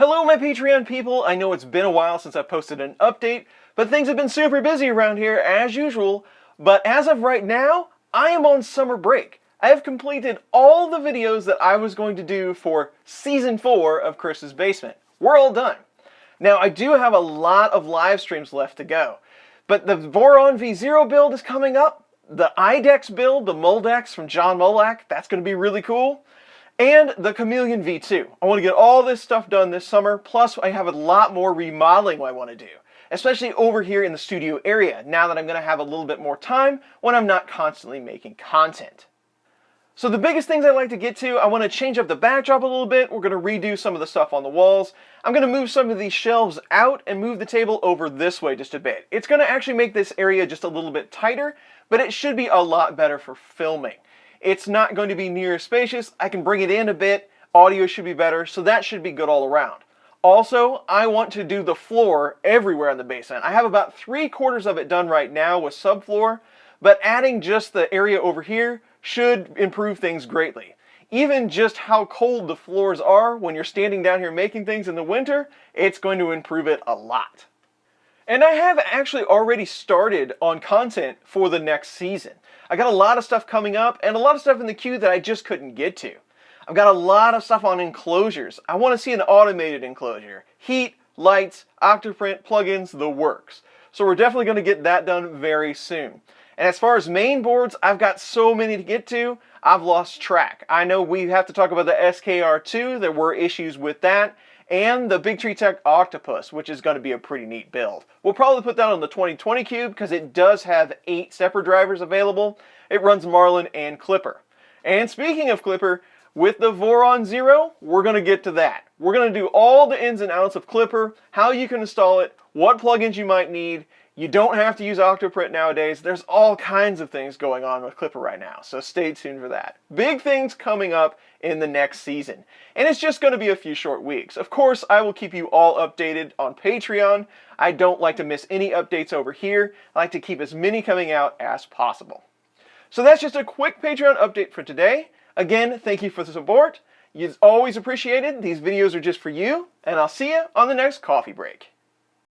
Hello my Patreon people, I know it's been a while since I've posted an update, but things have been super busy around here as usual. But as of right now, I am on summer break. I have completed all the videos that I was going to do for Season 4 of Chris's Basement. We're all done. Now I do have a lot of live streams left to go, but the Voron V0 build is coming up, the IDEX build, the Moldex from John Molak, that's going to be really cool. And the Chameleon V2. I want to get all this stuff done this summer, plus I have a lot more remodeling I want to do, especially over here in the studio area, now that I'm going to have a little bit more time when I'm not constantly making content. So the biggest things I'd like to get to, I want to change up the backdrop a little bit. We're going to redo some of the stuff on the walls. I'm going to move some of these shelves out and move the table over this way just a bit. It's going to actually make this area just a little bit tighter, but it should be a lot better for filming. It's not going to be near as spacious. I can bring it in a bit. Audio should be better, so that should be good all around. Also, I want to do the floor everywhere in the basement. I have about 3/4 of it done right now with subfloor, but adding just the area over here should improve things greatly. Even just how cold the floors are when you're standing down here making things in the winter, it's going to improve it a lot. And I have actually already started on content for the next season. I got a lot of stuff coming up and a lot of stuff in the queue that I just couldn't get to. I've got a lot of stuff on enclosures. I want to see an automated enclosure. Heat, lights, Octoprint, plugins, the works. So we're definitely going to get that done very soon. And as far as main boards, I've got so many to get to, I've lost track. I know we have to talk about the SKR2, there were issues with that, and the Big Tree Tech Octopus, which is going to be a pretty neat build. We'll probably put that on the 2020 cube because it does have 8 stepper drivers available. It runs Marlin and Clipper. And speaking of Clipper, with the Voron Zero, we're going to get to that. We're going to do all the ins and outs of Clipper, how you can install it, what plugins you might need. You don't have to use Octoprint nowadays. There's all kinds of things going on with Clipper right now, so stay tuned for that. Big things coming up in the next season. And it's just going to be a few short weeks. Of course, I will keep you all updated on Patreon. I don't like to miss any updates over here. I like to keep as many coming out as possible. So that's just a quick Patreon update for today. Again, thank you for the support. It's always appreciated. These videos are just for you, and I'll see you on the next coffee break.